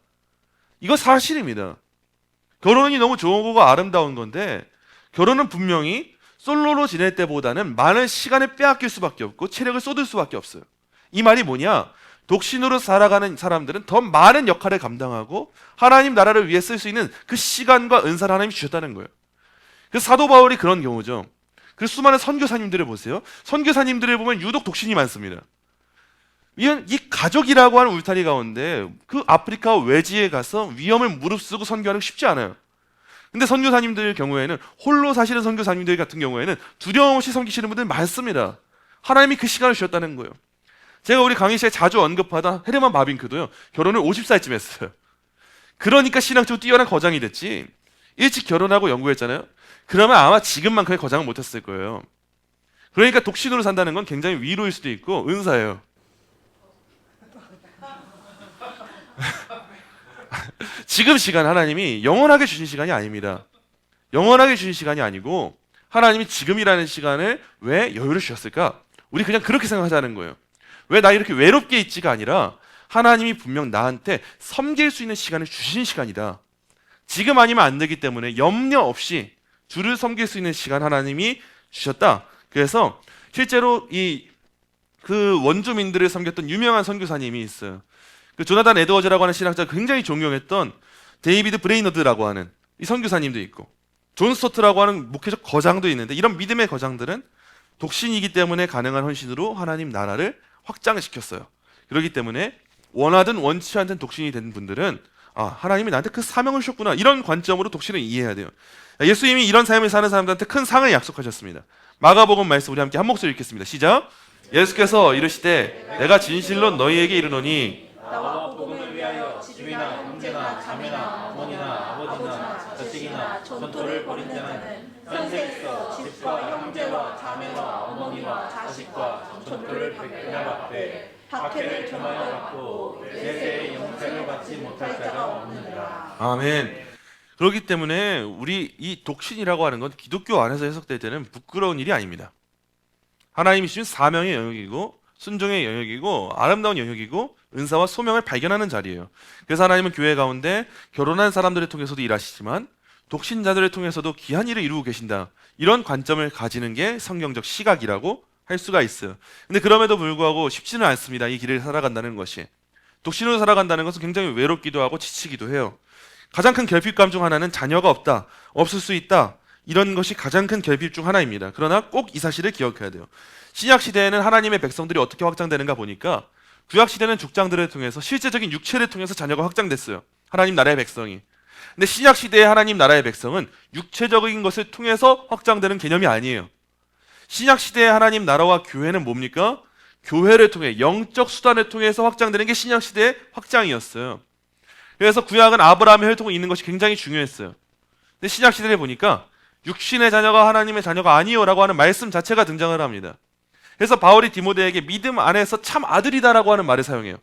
이거 사실입니다. 결혼이 너무 좋은 거고 아름다운 건데 결혼은 분명히 솔로로 지낼 때보다는 많은 시간을 빼앗길 수밖에 없고 체력을 쏟을 수밖에 없어요. 이 말이 뭐냐? 독신으로 살아가는 사람들은 더 많은 역할을 감당하고 하나님 나라를 위해 쓸 수 있는 그 시간과 은사를 하나님이 주셨다는 거예요. 그래서 사도 바울이 그런 경우죠. 그래서 수많은 선교사님들을 보세요. 선교사님들을 보면 유독 독신이 많습니다. 이 가족이라고 하는 울타리 가운데 그 아프리카 외지에 가서 위험을 무릅쓰고 선교하는 게 쉽지 않아요. 근데 선교사님들 경우에는 홀로 사시는 선교사님들 같은 경우에는 두려움 없이 섬기시는 분들 많습니다. 하나님이 그 시간을 주셨다는 거예요. 제가 우리 강의 시에 자주 언급하던 헤르만 바빙크도요. 결혼을 50살쯤 했어요. 그러니까 신학적으로 뛰어난 거장이 됐지. 일찍 결혼하고 연구했잖아요. 그러면 아마 지금만큼의 거장은 못했을 거예요. 그러니까 독신으로 산다는 건 굉장히 위로일 수도 있고 은사예요. 지금 시간 하나님이 영원하게 주신 시간이 아닙니다. 영원하게 주신 시간이 아니고 하나님이 지금이라는 시간을 왜 여유를 주셨을까? 우리 그냥 그렇게 생각하자는 거예요. 왜 나 이렇게 외롭게 있지가 아니라 하나님이 분명 나한테 섬길 수 있는 시간을 주신 시간이다. 지금 아니면 안 되기 때문에 염려 없이 주를 섬길 수 있는 시간 하나님이 주셨다. 그래서 실제로 그 원주민들을 섬겼던 유명한 선교사님이 있어요. 그 조나단 에드워즈라고 하는 신학자가 굉장히 존경했던 데이비드 브레이너드라고 하는 이 선교사님도 있고 존 스토트라고 하는 목회적 거장도 있는데 이런 믿음의 거장들은 독신이기 때문에 가능한 헌신으로 하나님 나라를 확장시켰어요. 그렇기 때문에 원하든 원치 않든 독신이 된 분들은 하나님이 나한테 그 사명을 주셨구나, 이런 관점으로 독신을 이해해야 돼요. 예수님이 이런 삶을 사는 사람들한테 큰 상을 약속하셨습니다. 마가복음 말씀 우리 함께 한 목소리 읽겠습니다. 시작. 예수께서 이르시되 내가 진실로 너희에게 이르노니 나와 복음을 위하여 집이나 형제나 자매나 어머니나 아버지나 자식이나 전토를 벌인 자는 현세에서 집과 형제와 자매와 어머니와 자식과 전토를 백날 받되 박해를 경하여 받고 내세의 영생을 받지 못할 자가 없느니라. 아멘. 그렇기 때문에 우리 이 독신이라고 하는 건 기독교 안에서 해석될 때는 부끄러운 일이 아닙니다. 하나님이 주신 사명의 영역이고 순종의 영역이고 아름다운 영역이고 은사와 소명을 발견하는 자리예요. 그래서 하나님은 교회 가운데 결혼한 사람들을 통해서도 일하시지만 독신자들을 통해서도 귀한 일을 이루고 계신다, 이런 관점을 가지는 게 성경적 시각이라고 할 수가 있어요. 근데 그럼에도 불구하고 쉽지는 않습니다. 이 길을 살아간다는 것이. 독신으로 살아간다는 것은 굉장히 외롭기도 하고 지치기도 해요. 가장 큰 결핍감 중 하나는 자녀가 없다, 없을 수 있다, 이런 것이 가장 큰 결핍 중 하나입니다. 그러나 꼭 이 사실을 기억해야 돼요. 신약 시대에는 하나님의 백성들이 어떻게 확장되는가 보니까 구약 시대는 족장들을 통해서 실제적인 육체를 통해서 자녀가 확장됐어요. 하나님 나라의 백성이. 근데 신약 시대의 하나님 나라의 백성은 육체적인 것을 통해서 확장되는 개념이 아니에요. 신약 시대의 하나님 나라와 교회는 뭡니까? 교회를 통해, 영적 수단을 통해서 확장되는 게 신약 시대의 확장이었어요. 그래서 구약은 아브라함의 혈통이 있는 것이 굉장히 중요했어요. 근데 신약 시대에 보니까 육신의 자녀가 하나님의 자녀가 아니요라고 하는 말씀 자체가 등장을 합니다. 그래서 바울이 디모데에게 믿음 안에서 참 아들이다라고 하는 말을 사용해요.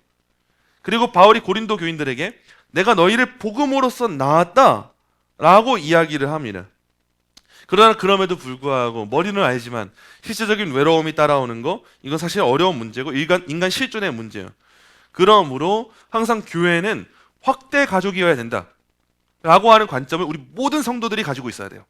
그리고 바울이 고린도 교인들에게 내가 너희를 복음으로써 낳았다라고 이야기를 합니다. 그러나 그럼에도 불구하고 머리는 알지만 실제적인 외로움이 따라오는 거, 이건 사실 어려운 문제고 인간 실존의 문제예요. 그러므로 항상 교회는 확대 가족이어야 된다 라고 하는 관점을 우리 모든 성도들이 가지고 있어야 돼요.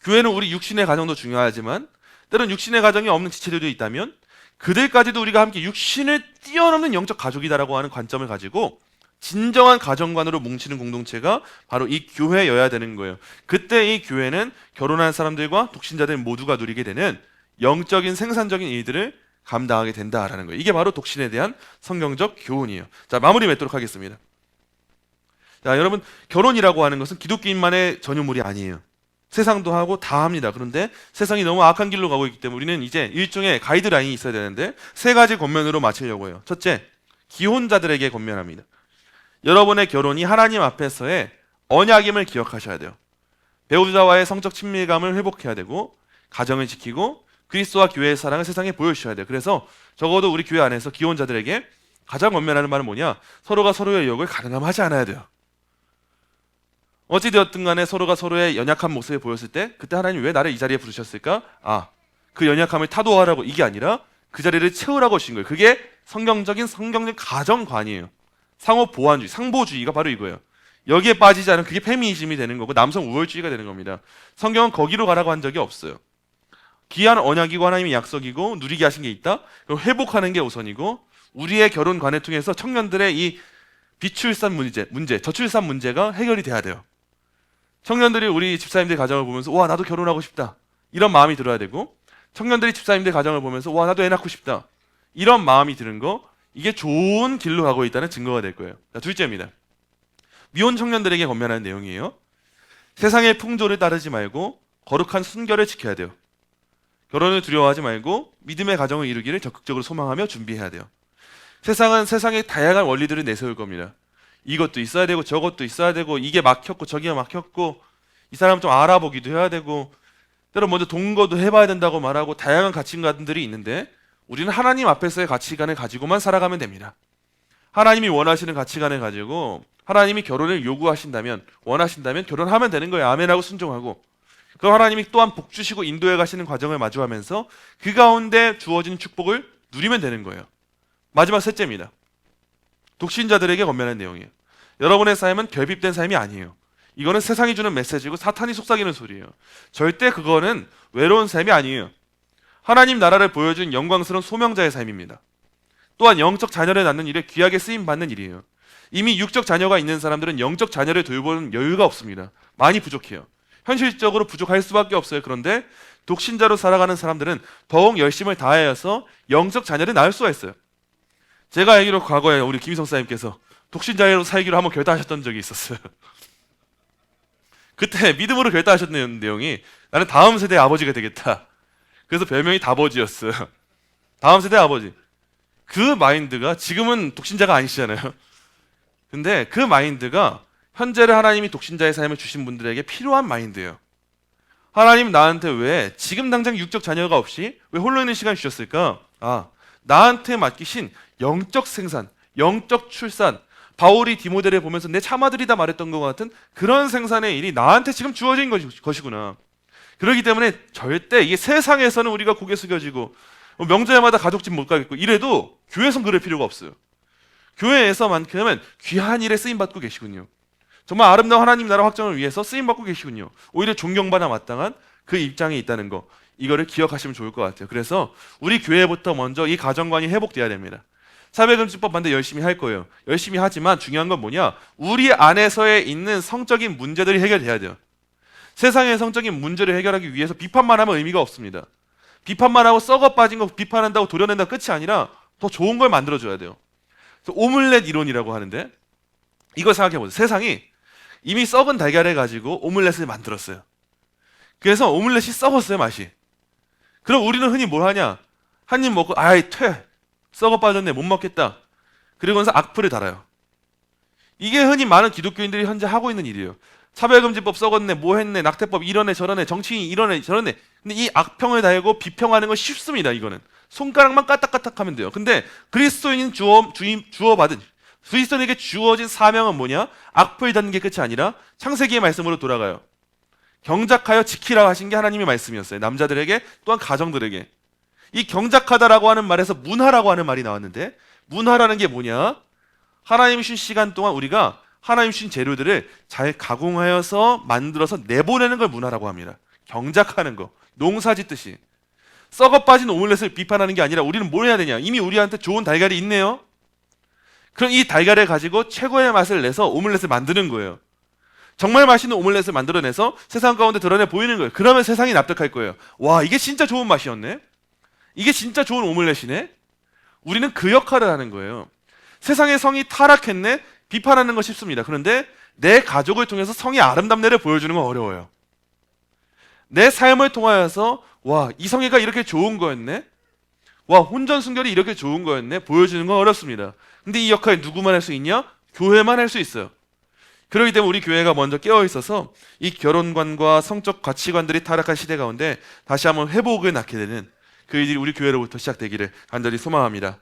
교회는 우리 육신의 가정도 중요하지만 때론 육신의 가정이 없는 지체들도 있다면 그들까지도 우리가 함께 육신을 뛰어넘는 영적 가족이다라고 하는 관점을 가지고 진정한 가정관으로 뭉치는 공동체가 바로 이 교회여야 되는 거예요. 그때 이 교회는 결혼한 사람들과 독신자들 모두가 누리게 되는 영적인 생산적인 일들을 감당하게 된다라는 거예요. 이게 바로 독신에 대한 성경적 교훈이에요. 자, 마무리 맺도록 하겠습니다. 자, 여러분, 결혼이라고 하는 것은 기독교인만의 전유물이 아니에요. 세상도 하고 다 합니다. 그런데 세상이 너무 악한 길로 가고 있기 때문에 우리는 이제 일종의 가이드라인이 있어야 되는데 세 가지 권면으로 마치려고 해요. 첫째, 기혼자들에게 권면합니다. 여러분의 결혼이 하나님 앞에서의 언약임을 기억하셔야 돼요. 배우자와의 성적 친밀감을 회복해야 되고 가정을 지키고 그리스도와 교회의 사랑을 세상에 보여주셔야 돼요. 그래서 적어도 우리 교회 안에서 기혼자들에게 가장 권면하는 말은 뭐냐? 서로가 서로의 유혹을 가늠하지 않아야 돼요. 어찌되었든 간에 서로가 서로의 연약한 모습을 보였을 때 그때 하나님이 왜 나를 이 자리에 부르셨을까? 그 연약함을 타도하라고, 이게 아니라 그 자리를 채우라고 하신 거예요. 그게 성경적 가정관이에요. 상호 보완주의, 상보주의가 바로 이거예요. 여기에 빠지지 않으면 그게 페미니즘이 되는 거고 남성 우월주의가 되는 겁니다. 성경은 거기로 가라고 한 적이 없어요. 귀한 언약이고 하나님의 약속이고 누리게 하신 게 있다. 그럼 회복하는 게 우선이고 우리의 결혼관을 통해서 청년들의 이 비출산 문제, 저출산 문제가 해결이 돼야 돼요. 청년들이 우리 집사님들 가정을 보면서 와, 나도 결혼하고 싶다, 이런 마음이 들어야 되고 청년들이 집사님들 가정을 보면서 와, 나도 애 낳고 싶다, 이런 마음이 드는 거, 이게 좋은 길로 가고 있다는 증거가 될 거예요. 자, 둘째입니다. 미혼 청년들에게 권면하는 내용이에요. 세상의 풍조를 따르지 말고 거룩한 순결을 지켜야 돼요. 결혼을 두려워하지 말고 믿음의 가정을 이루기를 적극적으로 소망하며 준비해야 돼요. 세상은 세상의 다양한 원리들을 내세울 겁니다. 이것도 있어야 되고 저것도 있어야 되고 이게 막혔고 저기가 막혔고 이 사람 좀 알아보기도 해야 되고 때로 먼저 동거도 해봐야 된다고 말하고 다양한 가치관들이 있는데 우리는 하나님 앞에서의 가치관을 가지고만 살아가면 됩니다. 하나님이 원하시는 가치관을 가지고 하나님이 결혼을 요구하신다면, 원하신다면 결혼하면 되는 거예요. 아멘하고 순종하고. 그럼 하나님이 또한 복 주시고 인도해 가시는 과정을 마주하면서 그 가운데 주어진 축복을 누리면 되는 거예요. 마지막 셋째입니다. 독신자들에게 권면한 내용이에요. 여러분의 삶은 결핍된 삶이 아니에요. 이거는 세상이 주는 메시지고 사탄이 속삭이는 소리예요. 절대 그거는 외로운 삶이 아니에요. 하나님 나라를 보여준 영광스러운 소명자의 삶입니다. 또한 영적 자녀를 낳는 일에 귀하게 쓰임받는 일이에요. 이미 육적 자녀가 있는 사람들은 영적 자녀를 돌보는 여유가 없습니다. 많이 부족해요. 현실적으로 부족할 수밖에 없어요. 그런데 독신자로 살아가는 사람들은 더욱 열심을 다하여서 영적 자녀를 낳을 수가 있어요. 제가 알기로 과거에 우리 김희성 사님께서 독신자로 살기로 한번 결단하셨던 적이 있었어요. 그때 믿음으로 결단하셨던 내용이 나는 다음 세대의 아버지가 되겠다. 그래서 별명이 다버지였어요. 다음 세대 아버지. 그 마인드가 지금은 독신자가 아니시잖아요. 근데 그 마인드가 현재를 하나님이 독신자의 삶을 주신 분들에게 필요한 마인드예요. 하나님 나한테 왜 지금 당장 육적 자녀가 없이 왜 홀로 있는 시간 주셨을까? 나한테 맡기신 영적 생산, 영적 출산, 바울이 디모데를 보면서 내 참아들이다 말했던 것 같은 그런 생산의 일이 나한테 지금 주어진 것이구나. 그렇기 때문에 절대 이게 세상에서는 우리가 고개 숙여지고 명절마다 가족집 못 가겠고 이래도 교회에선 그럴 필요가 없어요. 교회에서만큼은 귀한 일에 쓰임 받고 계시군요. 정말 아름다운 하나님 나라 확장을 위해서 쓰임 받고 계시군요. 오히려 존경받아 마땅한 그 입장에 있다는 거, 이거를 기억하시면 좋을 것 같아요. 그래서 우리 교회부터 먼저 이 가정관이 회복돼야 됩니다. 차별금지법 반대 열심히 할 거예요. 열심히 하지만 중요한 건 뭐냐? 우리 안에서의 있는 성적인 문제들이 해결돼야 돼요. 세상의 성적인 문제를 해결하기 위해서 비판만 하면 의미가 없습니다. 비판만 하고 썩어 빠진 거 비판한다고 도려낸다고 끝이 아니라 더 좋은 걸 만들어줘야 돼요. 그래서 오믈렛 이론이라고 하는데 이걸 생각해 보세요. 세상이 이미 썩은 달걀을 가지고 오믈렛을 만들었어요. 그래서 오믈렛이 썩었어요, 맛이. 그럼 우리는 흔히 뭘 하냐? 한 입 먹고 아이 퇴 썩어 빠졌네 못 먹겠다. 그러고서 악플을 달아요. 이게 흔히 많은 기독교인들이 현재 하고 있는 일이에요. 차별금지법 썩었네 뭐 했네 낙태법 이러네 저러네 정치인 이러네 저러네. 근데 이 악평을 달고 비평하는 건 쉽습니다. 이거는 손가락만 까딱까딱하면 돼요. 근데 그리스도인인 주어받은 그리스도인에게 주어진 사명은 뭐냐? 악플 달는 게 끝이 아니라 창세기의 말씀으로 돌아가요. 경작하여 지키라 하신 게 하나님의 말씀이었어요. 남자들에게 또한 가정들에게. 이 경작하다라고 하는 말에서 문화라고 하는 말이 나왔는데 문화라는 게 뭐냐? 하나님 주신 시간 동안 우리가 하나님 주신 재료들을 잘 가공하여서 만들어서 내보내는 걸 문화라고 합니다. 경작하는 거, 농사 짓듯이. 썩어 빠진 오믈렛을 비판하는 게 아니라 우리는 뭘 해야 되냐? 이미 우리한테 좋은 달걀이 있네요. 그럼 이 달걀을 가지고 최고의 맛을 내서 오믈렛을 만드는 거예요. 정말 맛있는 오믈렛을 만들어내서 세상 가운데 드러내 보이는 거예요. 그러면 세상이 납득할 거예요. 와, 이게 진짜 좋은 맛이었네? 이게 진짜 좋은 오믈렛이네? 우리는 그 역할을 하는 거예요. 세상의 성이 타락했네? 비판하는 거 쉽습니다. 그런데 내 가족을 통해서 성의 아름답네를 보여주는 건 어려워요. 내 삶을 통하여서 와, 이 성애가 이렇게 좋은 거였네? 와, 혼전순결이 이렇게 좋은 거였네? 보여주는 건 어렵습니다. 근데 이 역할 누구만 할 수 있냐? 교회만 할 수 있어요. 그렇기 때문에 우리 교회가 먼저 깨어있어서 이 결혼관과 성적 가치관들이 타락한 시대 가운데 다시 한번 회복을 낳게 되는 그 일이 우리 교회로부터 시작되기를 간절히 소망합니다.